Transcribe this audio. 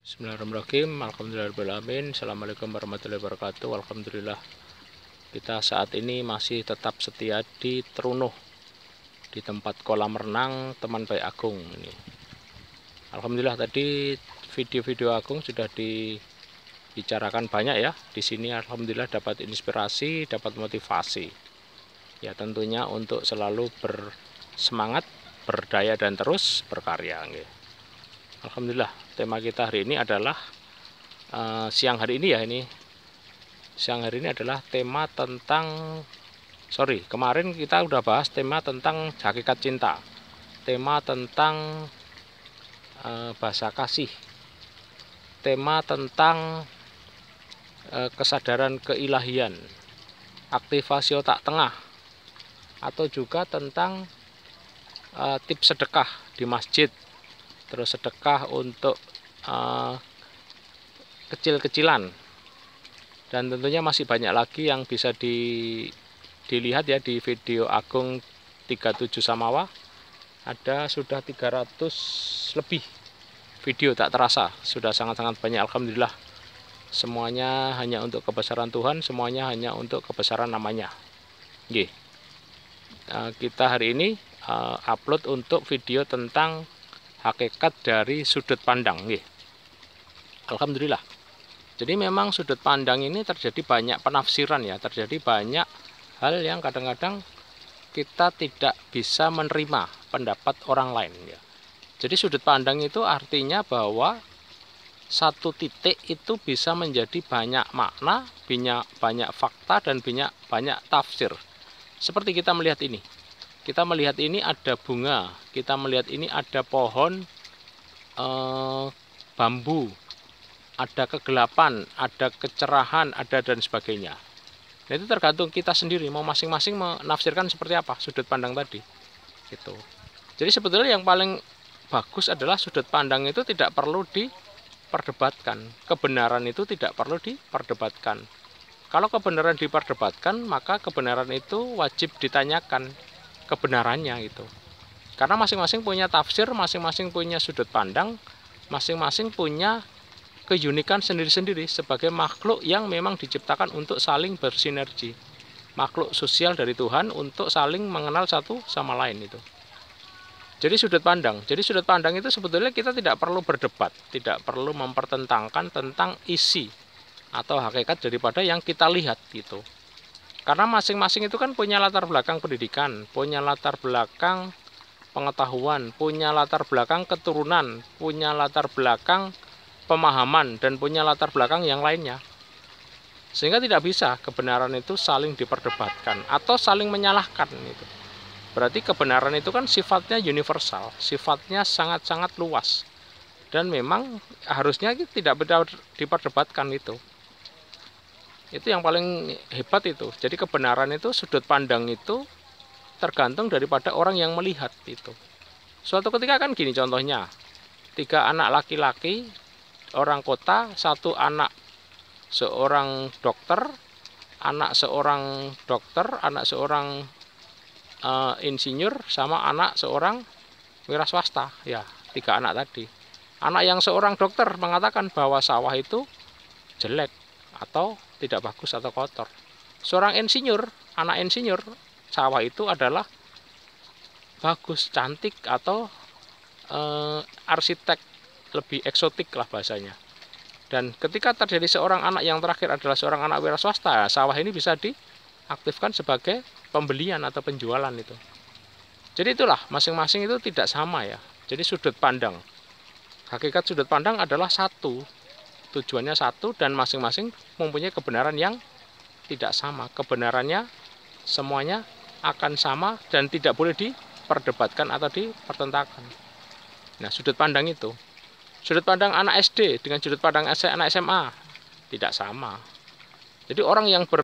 Bismillahirrahmanirrahim. Alhamdulillahirrahmanirrahim. Assalamualaikum warahmatullahi wabarakatuh. Alhamdulillah kita saat ini masih tetap setia di Trunuh, di tempat kolam renang teman baik Agung ini. Alhamdulillah tadi video-video Agung sudah dibicarakan banyak ya. Di sini alhamdulillah dapat inspirasi, dapat motivasi. Ya tentunya untuk selalu bersemangat, berdaya dan terus berkarya. Alhamdulillah tema kita hari ini adalah siang hari ini adalah tema tentang kemarin kita udah bahas tema tentang hakikat cinta, tema tentang bahasa kasih, tema tentang kesadaran keilahian, aktivasi otak tengah, atau juga tentang tips sedekah di masjid, terus sedekah untuk kecil-kecilan, dan tentunya masih banyak lagi yang bisa dilihat ya di video Agung 37 Samawa. Ada sudah 300 lebih video, tak terasa sudah sangat-sangat banyak. Alhamdulillah semuanya hanya untuk kebesaran Tuhan, semuanya hanya untuk kebesaran namanya. Kita hari ini upload untuk video tentang hakikat dari sudut pandang. Alhamdulillah. Jadi memang sudut pandang ini terjadi banyak penafsiran ya, terjadi banyak hal yang kadang-kadang kita tidak bisa menerima pendapat orang lain ya. Jadi sudut pandang itu artinya bahwa satu titik itu bisa menjadi banyak makna, banyak fakta, dan banyak tafsir. Seperti kita melihat ini. Kita melihat ini ada bunga, kita melihat ini ada pohon bambu, ada kegelapan, ada kecerahan, ada dan sebagainya. Nah, itu tergantung kita sendiri mau masing-masing menafsirkan seperti apa sudut pandang tadi. Gitu. Jadi sebetulnya yang paling bagus adalah sudut pandang itu tidak perlu diperdebatkan. Kebenaran itu tidak perlu diperdebatkan. Kalau kebenaran diperdebatkan, maka kebenaran itu wajib ditanyakan kebenarannya itu. Karena masing-masing punya tafsir, masing-masing punya sudut pandang, masing-masing punya keunikan sendiri-sendiri sebagai makhluk yang memang diciptakan untuk saling bersinergi. Makhluk sosial dari Tuhan untuk saling mengenal satu sama lain itu. Jadi sudut pandang itu sebetulnya kita tidak perlu berdebat, tidak perlu mempertentangkan tentang isi atau hakikat daripada yang kita lihat gitu. Karena masing-masing itu kan punya latar belakang pendidikan, punya latar belakang pengetahuan, punya latar belakang keturunan, punya latar belakang pemahaman, dan punya latar belakang yang lainnya. Sehingga tidak bisa kebenaran itu saling diperdebatkan atau saling menyalahkan. Berarti kebenaran itu kan sifatnya universal, sifatnya sangat-sangat luas. Dan memang harusnya tidak diperdebatkan itu. Itu yang paling hebat itu. Jadi kebenaran itu, sudut pandang itu tergantung daripada orang yang melihat itu. Suatu ketika kan gini contohnya, 3 anak laki-laki orang kota, 1 anak seorang dokter, anak seorang dokter, anak seorang insinyur, sama anak seorang wira swasta ya, 3 anak tadi. Anak yang seorang dokter mengatakan bahwa sawah itu jelek atau tidak bagus atau kotor. Seorang insinyur, anak insinyur, sawah itu adalah bagus, cantik, atau arsitek, lebih eksotik lah bahasanya. Dan ketika terjadi seorang anak yang terakhir adalah seorang anak wira swasta, sawah ini bisa diaktifkan sebagai pembelian atau penjualan itu. Jadi itulah, masing-masing itu tidak sama ya. Jadi sudut pandang, hakikat sudut pandang adalah satu, tujuannya satu, dan masing-masing mempunyai kebenaran yang tidak sama. Kebenarannya semuanya akan sama dan tidak boleh diperdebatkan atau dipertentangkan. Nah, sudut pandang itu, sudut pandang anak SD dengan sudut pandang anak SMA tidak sama. Jadi orang yang